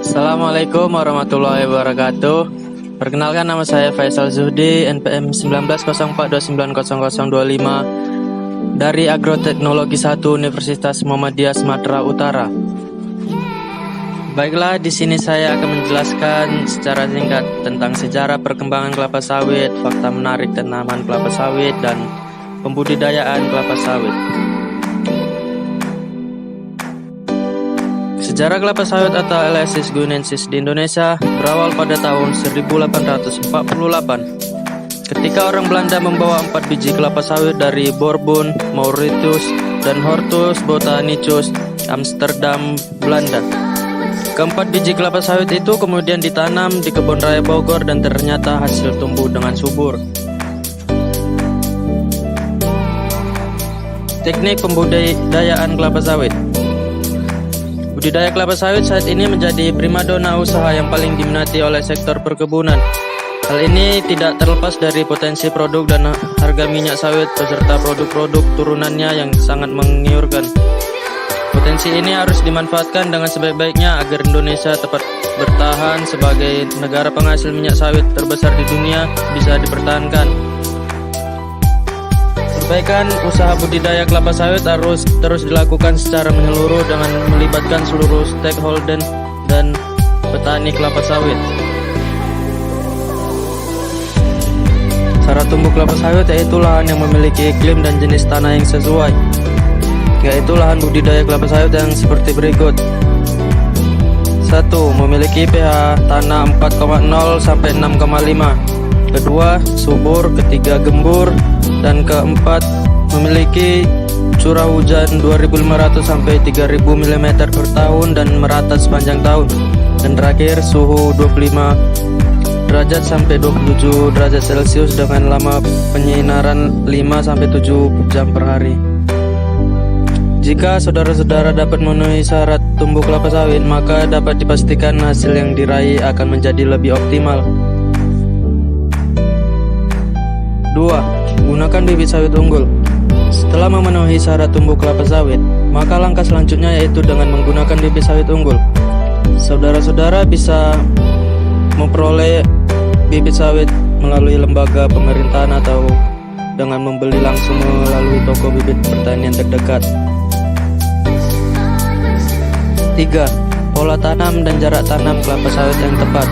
Assalamualaikum warahmatullahi wabarakatuh. Perkenalkan, nama saya Faisal Zuhdi, NPM 1904290025 dari Agroteknologi 1 Universitas Muhammadiyah Sumatera Utara. Baiklah, di sini saya akan menjelaskan secara singkat tentang sejarah perkembangan kelapa sawit, fakta menarik tanaman kelapa sawit, dan pembudidayaan kelapa sawit. Sejarah kelapa sawit atau Elaeis guinensis di Indonesia berawal pada tahun 1848 ketika orang Belanda membawa 4 biji kelapa sawit dari Bourbon, Mauritius, dan Hortus botanicus, Amsterdam, Belanda. Keempat biji kelapa sawit itu kemudian ditanam di kebun raya Bogor dan ternyata hasil tumbuh dengan subur. Teknik pembudidayaan kelapa sawit. Budidaya kelapa sawit saat ini menjadi primadona usaha yang paling diminati oleh sektor perkebunan. Hal ini tidak terlepas dari potensi produk dan harga minyak sawit beserta produk-produk turunannya yang sangat menggiurkan. Potensi ini harus dimanfaatkan dengan sebaik-baiknya agar Indonesia tetap bertahan sebagai negara penghasil minyak sawit terbesar di dunia bisa dipertahankan. Perbaikan usaha budidaya kelapa sawit harus terus dilakukan secara menyeluruh dengan melibatkan seluruh stakeholder dan petani kelapa sawit. Cara tumbuh kelapa sawit yaitu lahan yang memiliki iklim dan jenis tanah yang sesuai, yaitu lahan budidaya kelapa sawit yang seperti berikut. 1. Memiliki pH tanah 4,0 sampai 6,5. Kedua, subur. Ketiga, gembur. Dan keempat, memiliki curah hujan 2.500 sampai 3.000 mm per tahun dan merata sepanjang tahun. Dan terakhir, suhu 25 derajat sampai 27 derajat Celcius dengan lama penyinaran 5 sampai 7 jam per hari. Jika saudara-saudara dapat memenuhi syarat tumbuh kelapa sawit, maka dapat dipastikan hasil yang diraih akan menjadi lebih optimal. 2. Gunakan bibit sawit unggul. Setelah memenuhi syarat tumbuh kelapa sawit, maka langkah selanjutnya yaitu dengan menggunakan bibit sawit unggul. Saudara-saudara bisa memperoleh bibit sawit melalui lembaga pemerintahan atau dengan membeli langsung melalui toko bibit pertanian terdekat. 3. Pola tanam dan jarak tanam kelapa sawit yang tepat.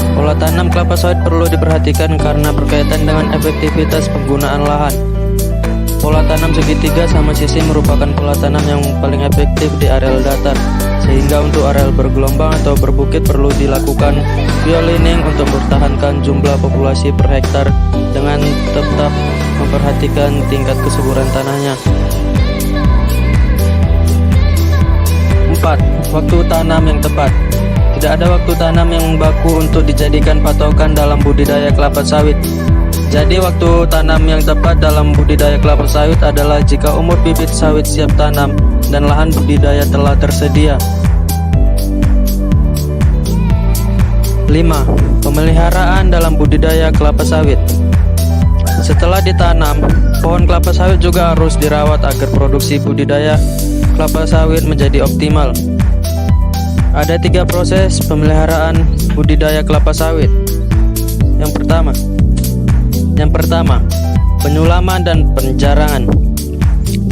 Pola tanam kelapa sawit perlu diperhatikan karena berkaitan dengan efektivitas penggunaan lahan. Pola tanam segitiga sama sisi merupakan pola tanam yang paling efektif di areal datar, sehingga untuk areal bergelombang atau berbukit perlu dilakukan biolining untuk mempertahankan jumlah populasi per hektar dengan tetap memperhatikan tingkat kesuburan tanahnya. 4. Waktu tanam yang tepat. Tidak ada waktu tanam yang baku untuk dijadikan patokan dalam budidaya kelapa sawit. Jadi waktu tanam yang tepat dalam budidaya kelapa sawit adalah jika umur bibit sawit siap tanam dan lahan budidaya telah tersedia. 5. Pemeliharaan dalam budidaya kelapa sawit. Setelah ditanam, pohon kelapa sawit juga harus dirawat agar produksi budidaya kelapa sawit menjadi optimal. Ada 3 proses pemeliharaan budidaya kelapa sawit. Yang pertama, penyulaman dan penjarangan.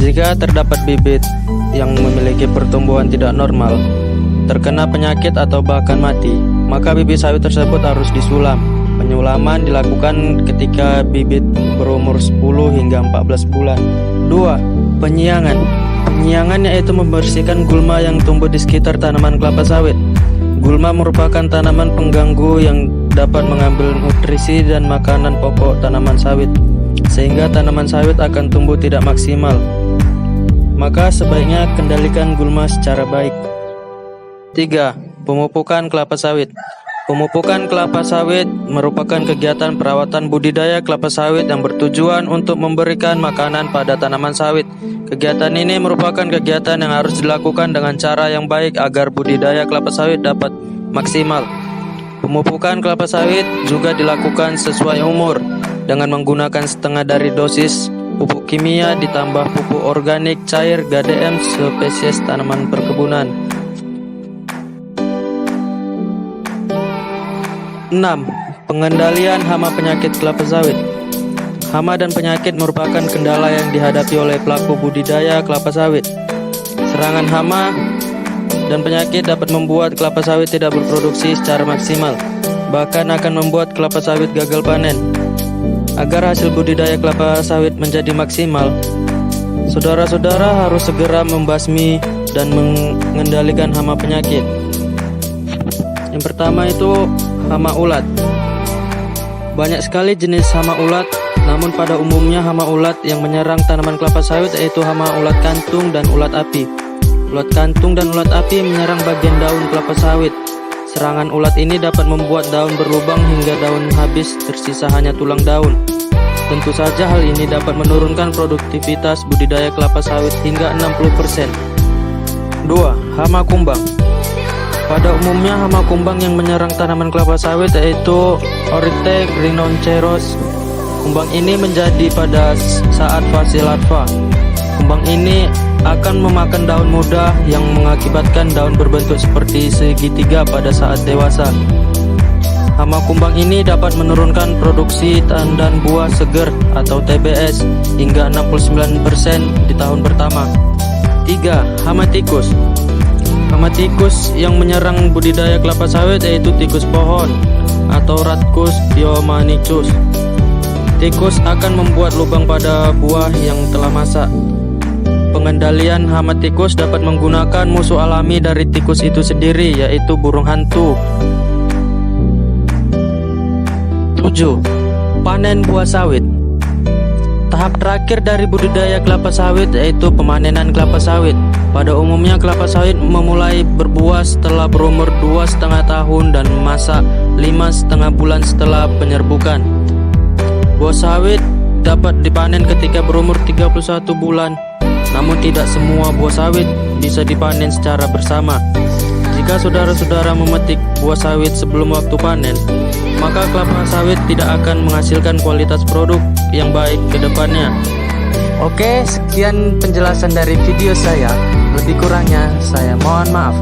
Jika terdapat bibit yang memiliki pertumbuhan tidak normal, terkena penyakit atau bahkan mati, maka bibit sawit tersebut harus disulam. Penyulaman dilakukan ketika bibit berumur 10 hingga 14 bulan. 2. Penyiangan. Penyiangan yaitu membersihkan gulma yang tumbuh di sekitar tanaman kelapa sawit. Gulma merupakan tanaman pengganggu yang dapat mengambil nutrisi dan makanan pokok tanaman sawit, sehingga tanaman sawit akan tumbuh tidak maksimal. Maka sebaiknya kendalikan gulma secara baik. 3. Pemupukan kelapa sawit. Pemupukan kelapa sawit merupakan kegiatan perawatan budidaya kelapa sawit yang bertujuan untuk memberikan makanan pada tanaman sawit. Kegiatan ini merupakan kegiatan yang harus dilakukan dengan cara yang baik agar budidaya kelapa sawit dapat maksimal. Pemupukan kelapa sawit juga dilakukan sesuai umur dengan menggunakan setengah dari dosis pupuk kimia ditambah pupuk organik cair GDM spesies tanaman perkebunan. 6. Pengendalian hama penyakit kelapa sawit. Hama dan penyakit merupakan kendala yang dihadapi oleh pelaku budidaya kelapa sawit. Serangan hama dan penyakit dapat membuat kelapa sawit tidak berproduksi secara maksimal, bahkan akan membuat kelapa sawit gagal panen. Agar hasil budidaya kelapa sawit menjadi maksimal, saudara-saudara harus segera membasmi dan mengendalikan hama penyakit. Yang pertama itu hama ulat. Banyak sekali jenis hama ulat, namun pada umumnya hama ulat yang menyerang tanaman kelapa sawit yaitu hama ulat kantung dan ulat api. Ulat kantung dan ulat api menyerang bagian daun kelapa sawit. Serangan ulat ini dapat membuat daun berlubang hingga daun habis, tersisa hanya tulang daun. Tentu saja hal ini dapat menurunkan produktivitas budidaya kelapa sawit hingga 60%. 2. Hama kumbang. Pada umumnya hama kumbang yang menyerang tanaman kelapa sawit yaitu Oryctes rhinoceros. Kumbang ini menjadi pada saat fase larva. Kumbang ini akan memakan daun muda yang mengakibatkan daun berbentuk seperti segitiga pada saat dewasa. Hama kumbang ini dapat menurunkan produksi tandan buah seger atau TBS hingga 69% di tahun pertama. 3. Hama tikus. Hama tikus yang menyerang budidaya kelapa sawit yaitu tikus pohon atau Ratkus pyomanicus. Tikus akan membuat lubang pada buah yang telah masak. Pengendalian hama tikus dapat menggunakan musuh alami dari tikus itu sendiri, yaitu burung hantu. 7. Panen buah sawit. Tahap terakhir dari budidaya kelapa sawit yaitu pemanenan kelapa sawit. Pada umumnya kelapa sawit memulai berbuah setelah berumur 2,5 tahun dan memasak 5,5 bulan setelah penyerbukan. Buah sawit dapat dipanen ketika berumur 31 bulan. Namun tidak semua buah sawit bisa dipanen secara bersama. Jika saudara-saudara memetik buah sawit sebelum waktu panen, maka kelapa sawit tidak akan menghasilkan kualitas produk yang baik ke depannya. Oke, sekian penjelasan dari video saya. Lebih kurangnya saya mohon maaf.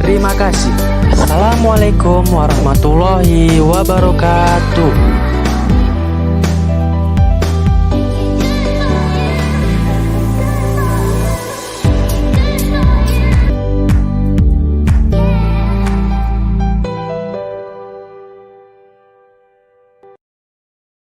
Terima kasih. Assalamualaikum warahmatullahi wabarakatuh.